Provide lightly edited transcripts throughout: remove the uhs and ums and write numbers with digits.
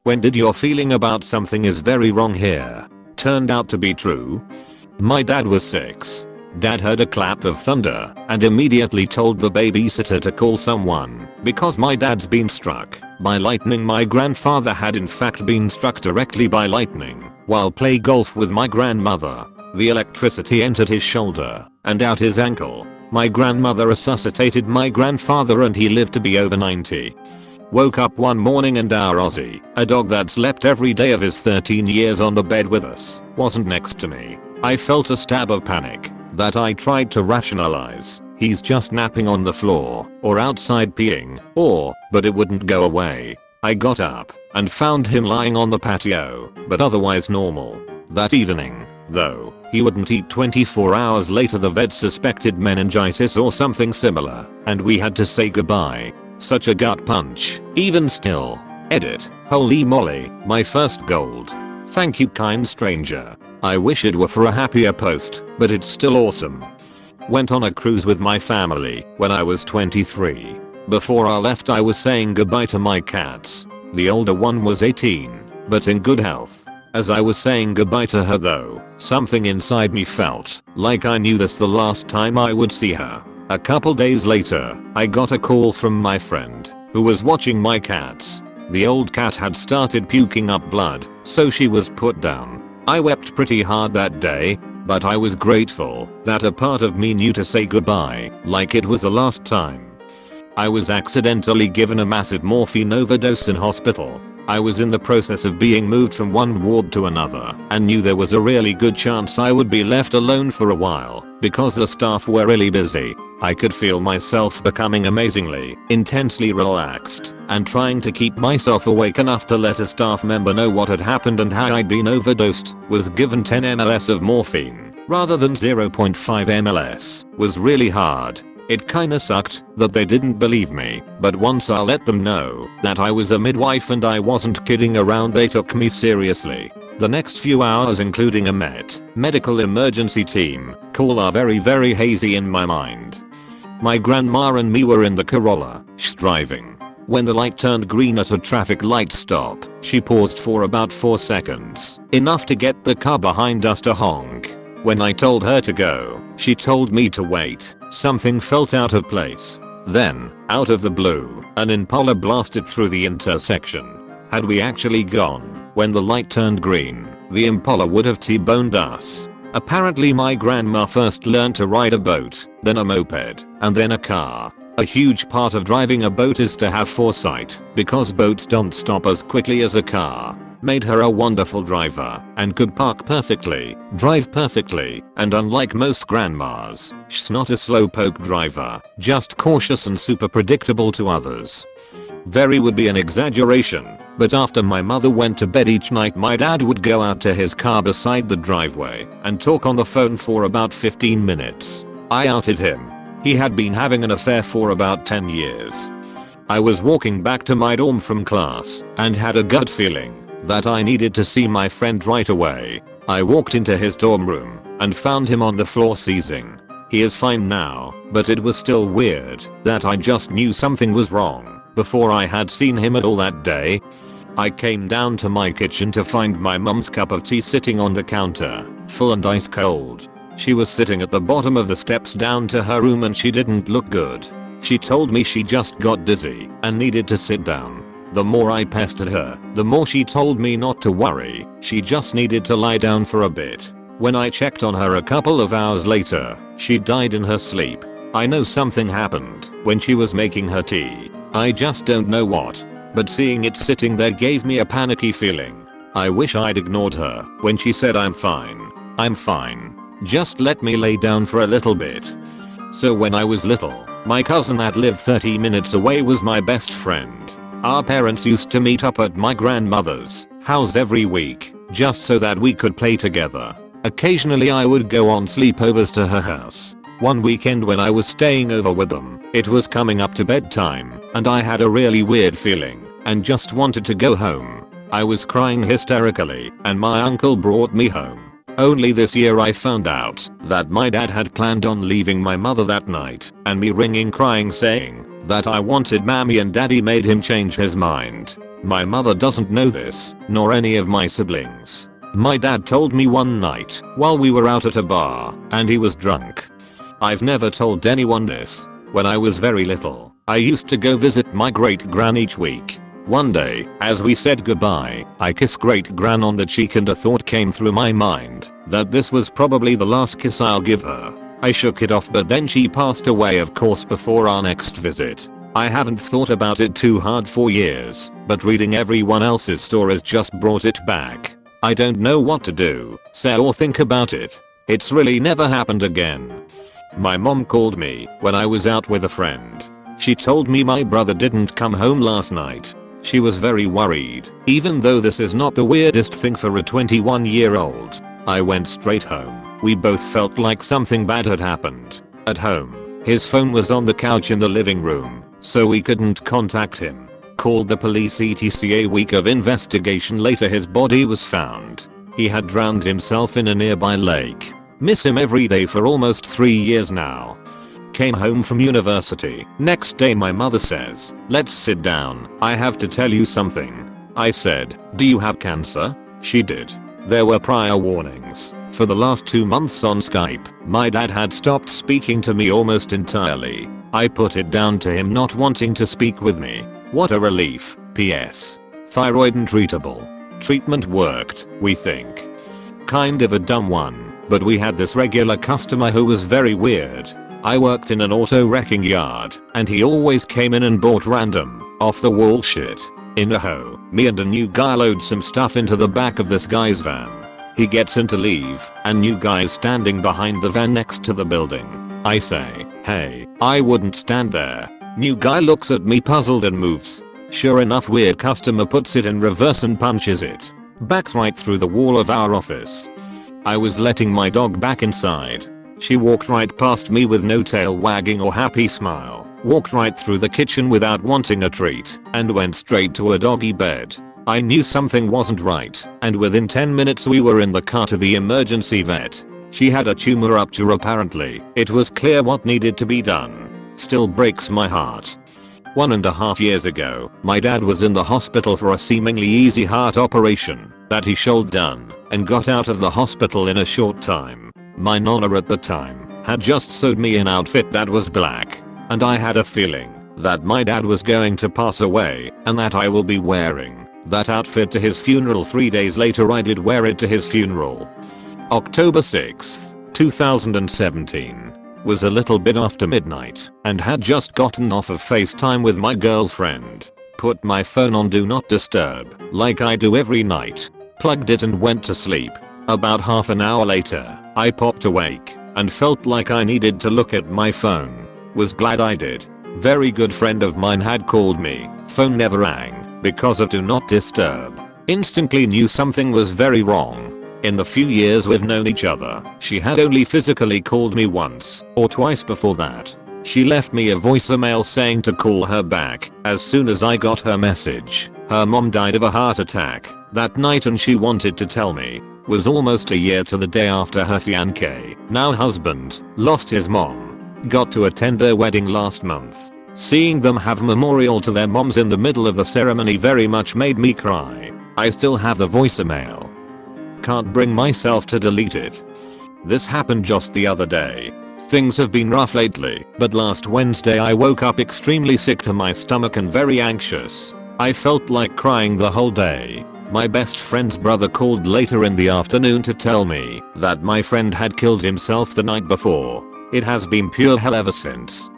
When did your feeling about something is very wrong here turned out to be true? My dad was 6. Dad heard a clap of thunder and immediately told the babysitter to call someone because my dad's been struck by lightning. My grandfather had in fact been struck directly by lightning while playing golf with my grandmother. The electricity entered his shoulder and out his ankle. My grandmother resuscitated my grandfather and he lived to be over 90. Woke up one morning and our Aussie, a dog that slept every day of his 13 years on the bed with us, wasn't next to me. I felt a stab of panic that I tried to rationalize. He's just napping on the floor or outside peeing but it wouldn't go away. I got up and found him lying on the patio, but otherwise normal. That evening, though, he wouldn't eat. 24 hours later the vet suspected meningitis or something similar and we had to say goodbye. Such a gut punch. Even still. Edit. Holy moly, my first gold. Thank you, kind stranger. I wish it were for a happier post, but it's still awesome. Went on a cruise with my family when I was 23. Before I left I was saying goodbye to my cats. The older one was 18, but in good health. As I was saying goodbye to her though, something inside me felt like I knew this the last time I would see her. A couple days later, I got a call from my friend who was watching my cats. The old cat had started puking up blood, so she was put down. I wept pretty hard that day, but I was grateful that a part of me knew to say goodbye like it was the last time. I was accidentally given a massive morphine overdose in hospital. I was in the process of being moved from one ward to another and knew there was a really good chance I would be left alone for a while because the staff were really busy. I could feel myself becoming amazingly, intensely relaxed and trying to keep myself awake enough to let a staff member know what had happened and how I'd been overdosed. Was given 10 mls of morphine rather than 0.5 mls. Was really hard. It kinda sucked that they didn't believe me, but once I let them know that I was a midwife and I wasn't kidding around they took me seriously. The next few hours including a medical emergency team call are very hazy in my mind. My grandma and me were in the Corolla, driving. When the light turned green at a traffic light stop, she paused for about 4 seconds, enough to get the car behind us to honk. When I told her to go, she told me to wait. Something felt out of place. Then, out of the blue, an Impala blasted through the intersection. Had we actually gone when the light turned green, the Impala would have T-boned us. Apparently my grandma first learned to ride a boat, then a moped, and then a car. A huge part of driving a boat is to have foresight, because boats don't stop as quickly as a car. Made her a wonderful driver and could park perfectly, drive perfectly, and unlike most grandmas, she's not a slowpoke driver, just cautious and super predictable to others. Very would be an exaggeration, but after my mother went to bed each night my dad would go out to his car beside the driveway and talk on the phone for about 15 minutes. I outed him. He had been having an affair for about 10 years. I was walking back to my dorm from class and had a gut feeling that I needed to see my friend right away. I walked into his dorm room and found him on the floor seizing. He is fine now, but it was still weird that I just knew something was wrong before I had seen him at all that day. I came down to my kitchen to find my mum's cup of tea sitting on the counter, full and ice cold. She was sitting at the bottom of the steps down to her room and she didn't look good. She told me she just got dizzy and needed to sit down. The more I pestered her, the more she told me not to worry, she just needed to lie down for a bit. When I checked on her a couple of hours later, she died in her sleep. I know something happened when she was making her tea. I just don't know what. But seeing it sitting there gave me a panicky feeling. I wish I'd ignored her when she said I'm fine. I'm fine. Just let me lay down for a little bit. So when I was little, my cousin that lived 30 minutes away was my best friend. Our parents used to meet up at my grandmother's house every week, just so that we could play together. Occasionally I would go on sleepovers to her house. One weekend when I was staying over with them, it was coming up to bedtime, and I had a really weird feeling, and just wanted to go home. I was crying hysterically, and my uncle brought me home. Only this year I found out that my dad had planned on leaving my mother that night, and me ringing crying saying that I wanted mommy and daddy made him change his mind. My mother doesn't know this, nor any of my siblings. My dad told me one night while we were out at a bar and he was drunk. I've never told anyone this. When I was very little, I used to go visit my great-gran each week. One day, as we said goodbye, I kissed great-gran on the cheek and a thought came through my mind that this was probably the last kiss I'll give her. I shook it off, but then she passed away, of course, before our next visit. I haven't thought about it too hard for years, but reading everyone else's stories just brought it back. I don't know what to do, say or think about it. It's really never happened again. My mom called me when I was out with a friend. She told me my brother didn't come home last night. She was very worried, even though this is not the weirdest thing for a 21-year-old. I went straight home. We both felt like something bad had happened. At home, his phone was on the couch in the living room, so we couldn't contact him. Called the police etc. A week of investigation later, his body was found. He had drowned himself in a nearby lake. Miss him every day for almost 3 years now. Came home from university. Next day my mother says, "Let's sit down. I have to tell you something." I said, "Do you have cancer?" She did. There were prior warnings. For the last 2 months on Skype, my dad had stopped speaking to me almost entirely. I put it down to him not wanting to speak with me. What a relief. P.S. Thyroid untreatable. Treatment worked, we think. Kind of a dumb one, but we had this regular customer who was very weird. I worked in an auto wrecking yard, and he always came in and bought random, off-the-wall shit. In a hoe, me and a new guy load some stuff into the back of this guy's van. He gets in to leave, and new guy is standing behind the van next to the building. I say, "Hey, I wouldn't stand there." New guy looks at me puzzled and moves. Sure enough, weird customer puts it in reverse and punches it. Backs right through the wall of our office. I was letting my dog back inside. She walked right past me with no tail wagging or happy smile, walked right through the kitchen without wanting a treat, and went straight to a doggy bed. I knew something wasn't right, and within 10 minutes we were in the car to the emergency vet. She had a tumor rupture apparently. It was clear what needed to be done. Still breaks my heart. 1.5 years ago, my dad was in the hospital for a seemingly easy heart operation that he should done, and got out of the hospital in a short time. My nonna at the time had just sewed me an outfit that was black, and I had a feeling that my dad was going to pass away and that I will be wearing that outfit to his funeral. 3 days later I did wear it to his funeral. October 6th, 2017. Was a little bit after midnight and had just gotten off of FaceTime with my girlfriend. Put my phone on do not disturb like I do every night. Plugged it and went to sleep. About half an hour later, I popped awake and felt like I needed to look at my phone. Was glad I did. Very good friend of mine had called me. Phone never rang because of do not disturb. Instantly knew something was very wrong. In the few years we've known each other, she had only physically called me once or twice before that. She left me a voicemail saying to call her back as soon as I got her message. Her mom died of a heart attack that night and she wanted to tell me. Was almost a year to the day after her fiancé, now husband, lost his mom. Got to attend their wedding last month. Seeing them have memorial to their moms in the middle of the ceremony very much made me cry. I still have the voicemail. Can't bring myself to delete it. This happened just the other day. Things have been rough lately, but last Wednesday I woke up extremely sick to my stomach and very anxious. I felt like crying the whole day. My best friend's brother called later in the afternoon to tell me that my friend had killed himself the night before. It has been pure hell ever since.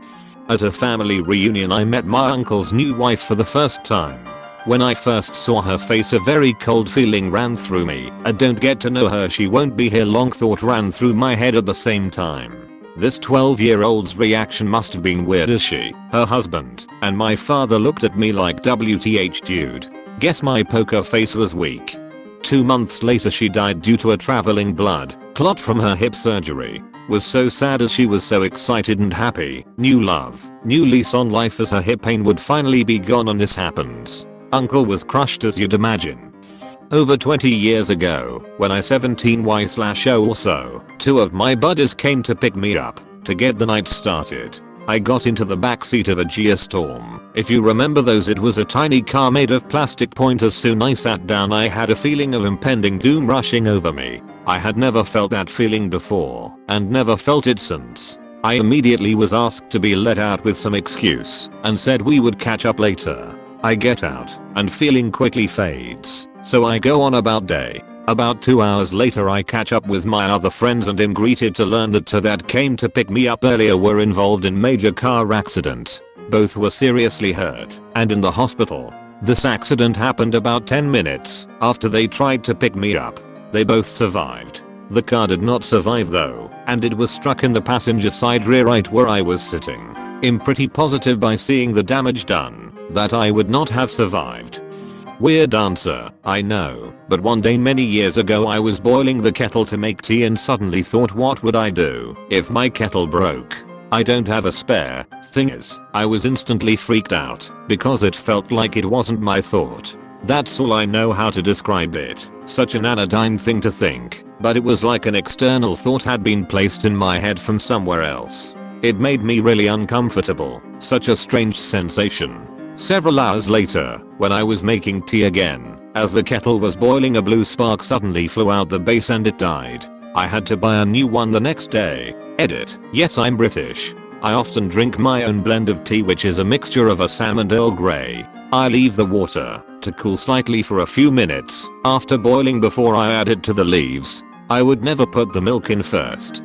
At a family reunion I met my uncle's new wife for the first time. When I first saw her face a very cold feeling ran through me. I don't get to know her, she won't be here long thought ran through my head at the same time. This 12-year-old's reaction must have been weird as she, her husband, and my father looked at me like WTH dude. Guess my poker face was weak. 2 months later she died due to a traveling blood clot from her hip surgery. Was so sad as she was so excited and happy. New love, new lease on life as her hip pain would finally be gone and this happens. Uncle was crushed as you'd imagine. Over 20 years ago, when I 17y/0 or so, 2 of my buddies came to pick me up to get the night started. I got into the backseat of a Geostorm. If you remember those, it was a tiny car made of plastic. As soon as I sat down, I had a feeling of impending doom rushing over me. I had never felt that feeling before and never felt it since. I immediately was asked to be let out with some excuse and said we would catch up later. I get out and feeling quickly fades, so I go on about day. About 2 hours later I catch up with my other friends and am greeted to learn that two that came to pick me up earlier were involved in major car accident. Both were seriously hurt and in the hospital. This accident happened about 10 minutes after they tried to pick me up. They both survived. The car did not survive though, and it was struck in the passenger side rear right where I was sitting. I'm pretty positive by seeing the damage done that I would not have survived. Weird answer, I know, but one day many years ago I was boiling the kettle to make tea and suddenly thought, what would I do if my kettle broke? I don't have a spare. Thing is, I was instantly freaked out because it felt like it wasn't my thought. That's all I know how to describe it. Such an anodyne thing to think, but it was like an external thought had been placed in my head from somewhere else. It made me really uncomfortable, such a strange sensation. Several hours later, when I was making tea again, as the kettle was boiling, a blue spark suddenly flew out the base and it died. I had to buy a new one the next day. Edit. Yes, I'm British. I often drink my own blend of tea, which is a mixture of Assam and Earl Grey. I leave the water to cool slightly for a few minutes after boiling before I add it to the leaves. I would never put the milk in first.